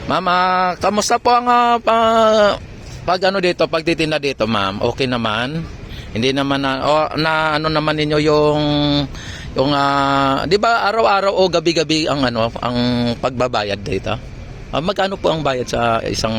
Ma'am, kamusta po ang pag ano dito, pagtitinda dito, ma'am? Okay naman? Hindi naman na ano naman ninyo yung 'di ba araw-araw o gabi-gabi ang ang pagbabayad dito? Magkano po ang bayad sa isang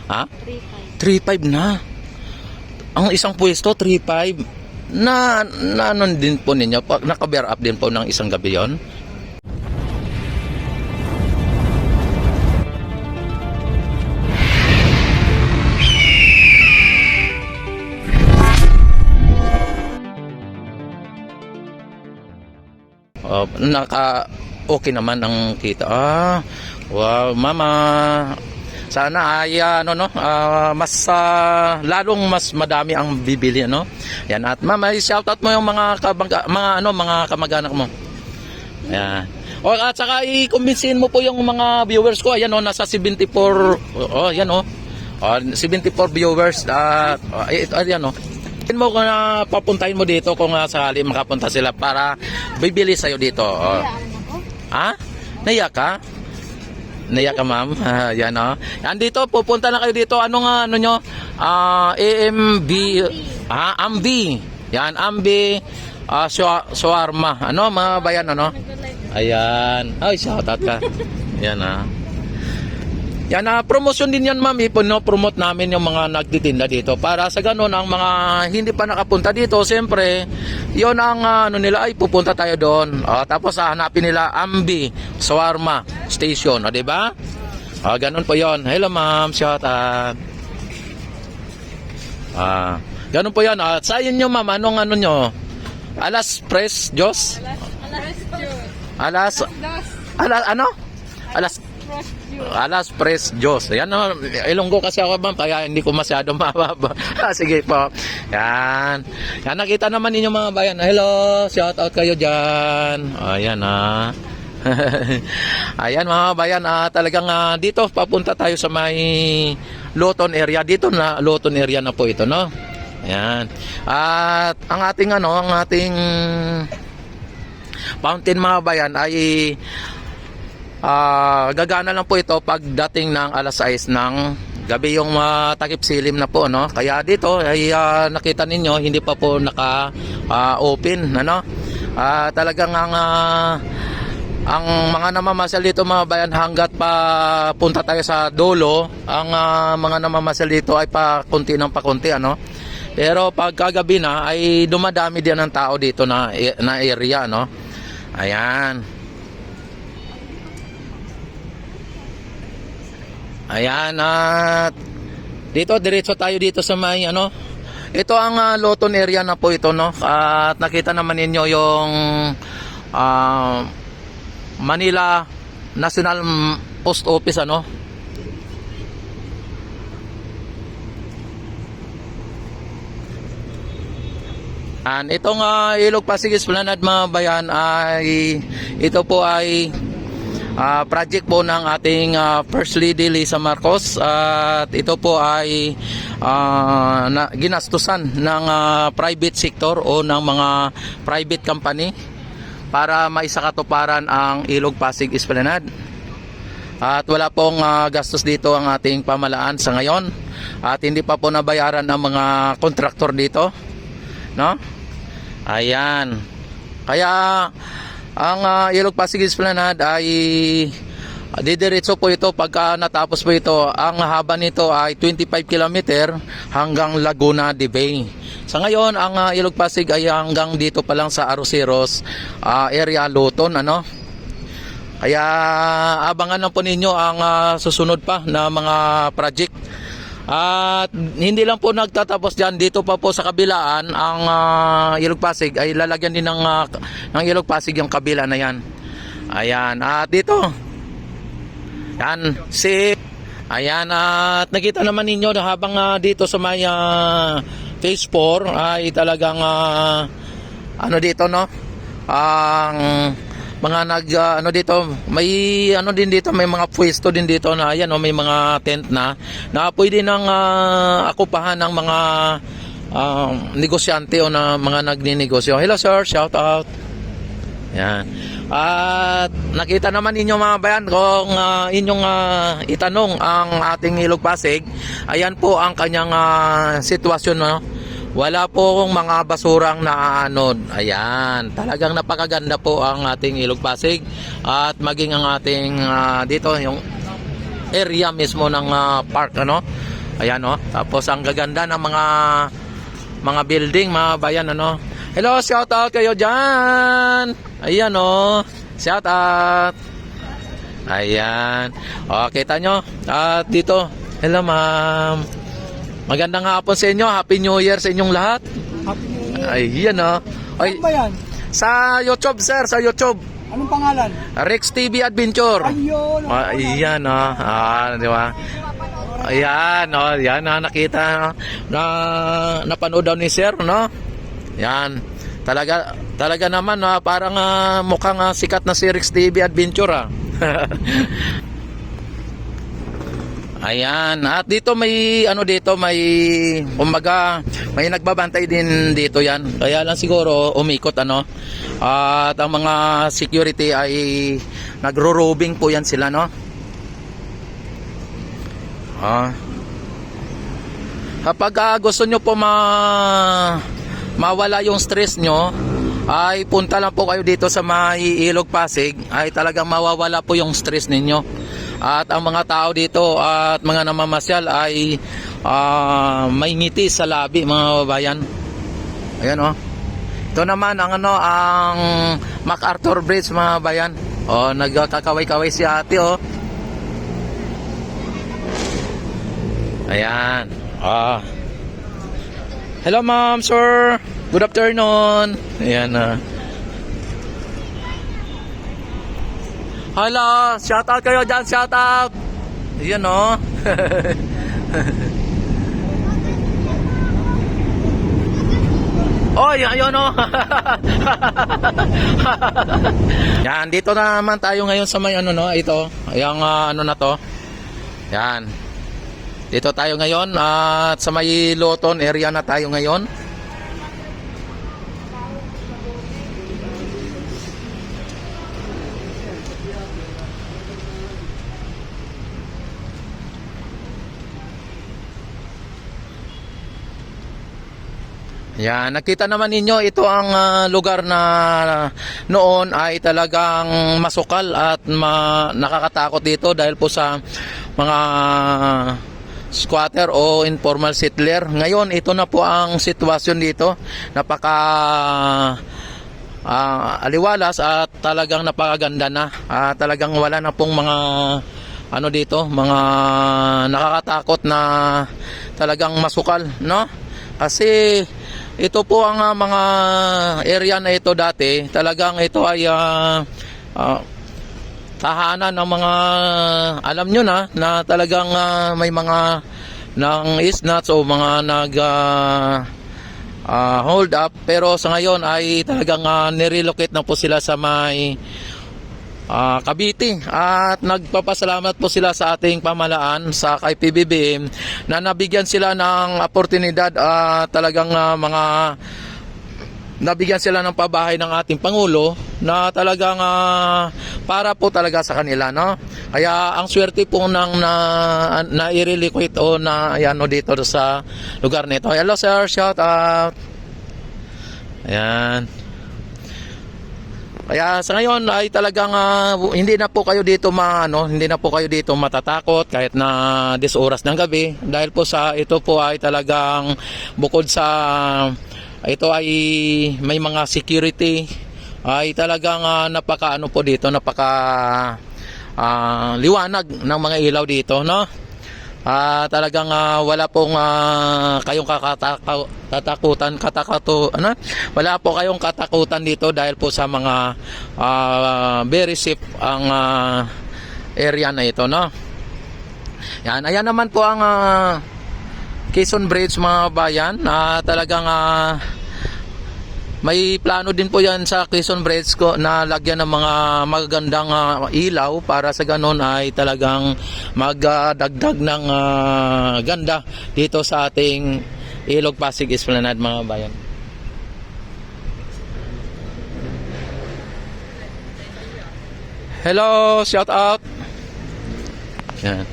3.5 na. Ang isang pwesto 3.5 na ano din po ninyo, naka-bear up din po ng isang gabi 'yon. Okay naman ang kita. Wow, mama. Sana ay mas lalong mas madami ang bibili Yan, at mama, shoutout mo yung mga kamag-anak mo. Yan. At saka i-kumbinsihin mo po yung mga viewers ko. Ayan nasa 74. Yan 74 viewers at ayan mo kung papuntahin mo dito kung sakali makapunta sila para bibili sa'yo dito. Naiyak ka? Naiyak ka, ma'am? Yan Yan dito, pupunta na kayo dito. Ano nyo? AMB. Ambi. Yan, Ambi. Shawarma. Mga bayan, Ayan. Ay, shoutout ka. Yan, Yan, promotion din yan, ma'am. Promote namin yung mga nagtitinda dito. Para sa ganun, ang mga hindi pa nakapunta dito, siyempre, yun ang nila, ay pupunta tayo doon. Tapos hanapin nila Ambi Shawarma Station. Diba? Ganun po yon. Hello, ma'am. Shout out. Ganun po yan. Sa inyo, ma'am, anong nyo? Alas Press Diyos? Alas Press Diyos. Yan Ilonggo kasi ako, ma'am, kaya hindi ko masyado mababa. Sige po. Yan. Yan, nakita naman ninyo mga bayan. Hello, shout out kayo dyan. Ayan Ayan mga bayan, talagang dito papunta tayo sa may Loton area. Dito na Loton area na po ito, Ayan. At ang ating fountain mga bayan ay gagana lang po ito pagdating ng alas 6 ng gabi, yung takip silim na po, Kaya dito ay nakita ninyo hindi pa po naka-open, talagang ang mga namamasyal dito mga bayan, hanggat pa punta tayo sa dulo, ang mga namamasyal dito ay pa kunti ng pakunti, Pero pagkagabi na ay dumadami din ang tao dito na area, Ayan. Ayan, at dito diretso tayo dito sa may ito ang Loton area na po ito, At nakita naman ninyo yung Manila National Post Office, And itong Ilog Pasig Esplanade mga bayan ay ito po ay project po ng ating First Lady Lisa Marcos, at ito po ay ginastusan ng private sector o ng mga private company para maisakatuparan ang Ilog Pasig Esplanade. At wala pong gastos dito ang ating pamahalaan sa ngayon, at hindi pa po nabayaran ang mga kontraktor dito, Ayan. Kaya ang Ilog Pasig Esplanade ay didiretso po ito pagka natapos po ito. Ang haba nito ay 25 km hanggang Laguna de Bay. Sa ngayon, ang Ilog Pasig ay hanggang dito pa lang sa Arroceros area, Loton, Kaya abangan na po ninyo ang susunod pa na mga project. At hindi lang po nagtatapos dyan, dito pa po sa kabilaan ang Ilog Pasig ay lalagyan din ng Ilog Pasig yung kabila na yan. Ayan, at dito yan ayan, at nakita naman ninyo na habang dito sa may phase 4 ay talagang dito ang mga dito, may din dito, may mga pwesto din dito na ayan, may mga tent na pwede nang akupahan ng mga negosyante o na mga nagninegosyo. Hello sir, shout out. Yan. At nakita naman ninyo mga bayan kung inyong itanong ang ating Ilog Pasig, ayan po ang kanyang sitwasyon, no? Wala pong mga basurang naanod. Ayan, talagang napakaganda po ang ating Ilog Pasig at maging ang ating dito yung area mismo ng park, ano? Ayan, no? Tapos ang gaganda ng mga building, mga bayan, ano? Hello, shout out kayo dyan. Ayan, no? Shout out. Ayan. O, kita nyo? At dito, hello ma'am. Magandang hapon sa inyo. Happy New Year sa inyong lahat. Happy New Year. Ayan, no? Ay, Ano ba yan? sa YouTube, sir, sa YouTube. Anong pangalan? Rex TV Adventure. Ayun. Ayan, no? Di ba? Ayan, no? Yan, nakita, na napanood daw ni sir, no? Yan. Talaga naman, parang mukhang sikat na si Rex TV Adventure, Ayan, at dito may kumbaga may nagbabantay din dito yan. Kaya lang siguro umikot, ano. At ang mga security ay nagro-robing po yan sila, no. Kapag gusto nyo po mawala yung stress nyo, ay punta lang po kayo dito sa may Ilog Pasig, ay talagang mawawala po yung stress ninyo. At ang mga tao dito at mga namamasyal ay may ngiti sa labi, mga babayan. Ayan, oh. Ito naman ang ang MacArthur Bridge, mga bayan. Oh, nagkakaway-kaway si ate, oh. Ayan. Hello ma'am, sir. Good afternoon. Ayan, Hello, shout out kayo dyan, shout out. Ayan, no. Oh, ayun, no. Yan, dito na naman tayo ngayon sa may no, ito. Yung na to. Yan. Dito tayo ngayon at sa may Loton area na tayo ngayon. Yan, nakita naman ninyo ito ang lugar na noon ay talagang masukal at nakakatakot dito dahil po sa mga squatter o informal settler. Ngayon, ito na po ang sitwasyon dito. Napaka aliwalas at talagang napakaganda na. Talagang wala na pong mga dito, mga nakakatakot na talagang masukal, no? Kasi ito po ang mga area na ito dati, talagang ito ay tahanan ng mga, alam nyo na talagang may mga ng isnats o mga hold up, pero sa ngayon ay talagang nirelocate na po sila sa may Cavite, at nagpapasalamat po sila sa ating pamahalaan sa kay PBBM na nabigyan sila ng oportunidad at talagang nabigyan sila ng pabahay ng ating Pangulo na talagang para po talaga sa kanila, no? Kaya ang swerte po nang na-irelocate o na dito sa lugar nito. Hello sir, shout out. Ayan. Kaya sa ngayon ay talagang hindi na po kayo dito hindi na po kayo dito matatakot kahit na 10 oras ng gabi, dahil po sa ito po ay talagang bukod sa ito ay may mga security, ay talagang napaka po dito, napaka liwanag ng mga ilaw dito, no? Talagang wala pong kayong wala po kayong katakutan dito dahil po sa mga very safe ang area na ito, no? Yan, ayan naman po ang Quezon Bridge, mga bayan. Talagang may plano din po yan sa Quezon Bridge na lagyan ng mga magagandang ilaw para sa ganon ay talagang magdagdag ng ganda dito sa ating Ilog Pasig Esplanade, mga bayan. Hello, shout out. Yan.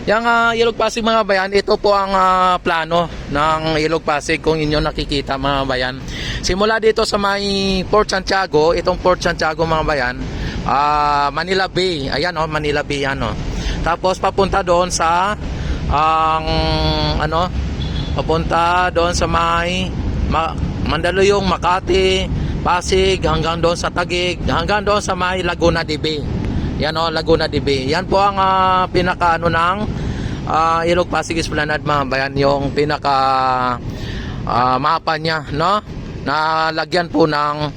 Yang Ilog Pasig mga bayan, ito po ang plano ng Ilog Pasig kung inyo nakikita mga bayan. Simula dito sa may Port Santiago, itong Port Santiago mga bayan, Manila Bay. Ayan oh, Manila Bay yan oh. Tapos papunta doon sa papunta doon sa may Mandaluyong, Makati, Pasig, hanggang doon sa Taguig, hanggang doon sa may Laguna de Bay. Yan o, Laguna de Bay. Yan po ang pinaka ng Ilog Pasig Esplanade mga bayan, yung pinaka mapa niya, no? Na lagyan po ng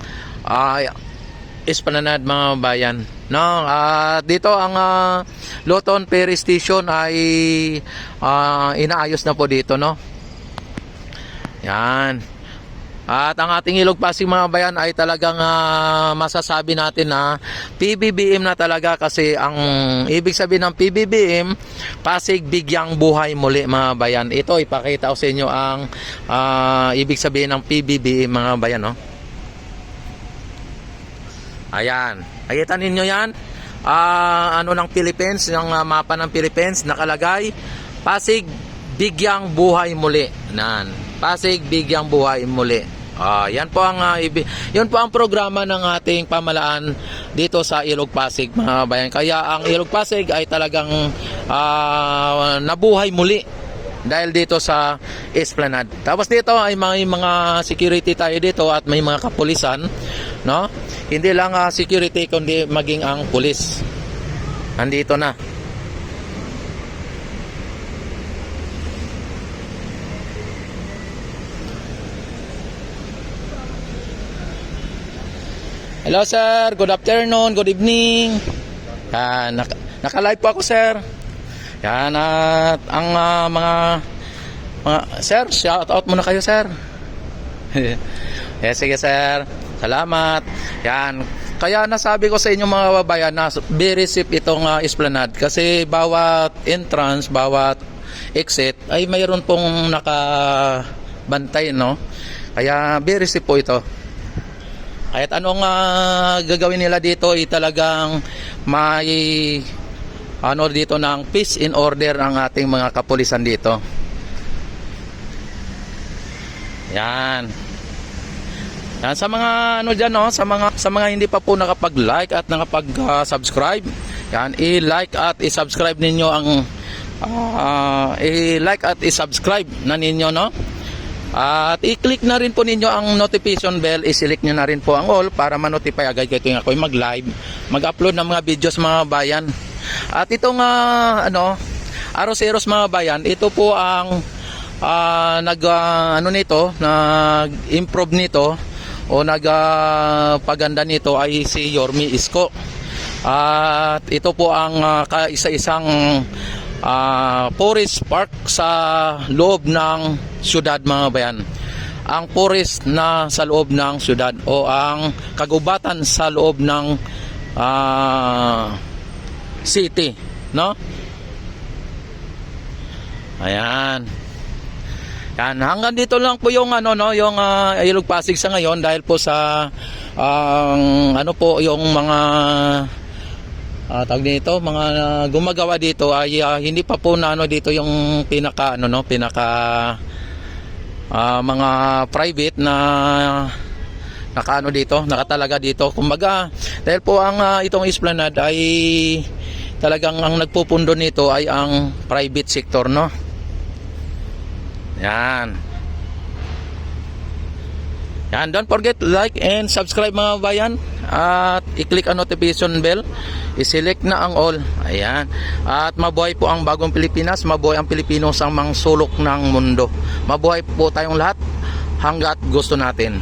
Esplanade mga bayan, no? Dito ang Luton Ferry Station ay inaayos na po dito, no? Yan. At ang ating Ilog Pasig mga bayan ay talagang masasabi natin na PBBM na talaga, kasi ang ibig sabihin ng PBBM, Pasig Bigyang Buhay Muli mga bayan. Ito ipakita ko sa inyo ang ibig sabihin ng PBBM mga bayan, no? Ayan, nakita ninyo yan, ng Philippines, yung mapa ng Philippines, nakalagay Pasig Bigyang Buhay Muli. Nan, Pasig Bigyang Buhay Muli. Yan po ang yun po ang programa ng ating pamahalaan dito sa Ilog Pasig mga bayan. Kaya ang Ilog Pasig ay talagang nabuhay muli dahil dito sa Esplanade. Tapos dito ay may mga security tayo dito at may mga kapulisan, no? Hindi lang security kundi maging ang pulis. Nandito na. Hello sir, good afternoon, good evening. Yan, naka-live po ako sir. Yan, at ang mga sir, shout out muna kayo sir. Yes, sige sir, salamat. Yan, kaya nasabi ko sa inyo mga babayan na very safe itong Esplanade, kasi bawat entrance, bawat exit ay mayroon pong nakabantay, no? Kaya very safe po ito. Kahit anong gagawin nila dito ay talagang may dito ng peace in order ang ating mga kapulisan dito. Yan. Yan sa mga diyan, no, sa mga hindi pa po nakapag-like at nakapag-subscribe. Yan, i-like at i-subscribe ninyo ang i-like at i-subscribe na ninyo, no? At i-click na rin po ninyo ang notification bell, i-select nyo na rin po ang all para ma-notify agad kayo tuwing ako'y mag-live, mag-upload ng mga videos mga bayan. At itong Aroseros mga bayan, ito po ang nag-improve nito o nagpaganda nito ay si Yorme Isko. At ito po ang kaisa-isang forest park sa loob ng syudad mga bayan. Ang forest na sa loob ng syudad o ang kagubatan sa loob ng city, no? Ayan. Yan, hanggang dito lang po yung yung Ilog Pasig sa ngayon, dahil po sa yung mga tag dito, mga gumagawa dito ay hindi pa po na dito yung pinaka mga private na dito, nakatalaga dito. Kumbaga, dahil po ang itong Esplanade ay talagang ang nagpupundo nito ay ang private sector, no? Yan. Yan, don't forget like and subscribe mga bayan, at i-click ang notification bell, i-select na ang all. Ayan. At mabuhay po ang bagong Pilipinas, mabuhay ang Pilipino sa mga sulok ng mundo. Mabuhay po tayong lahat hanggat gusto natin.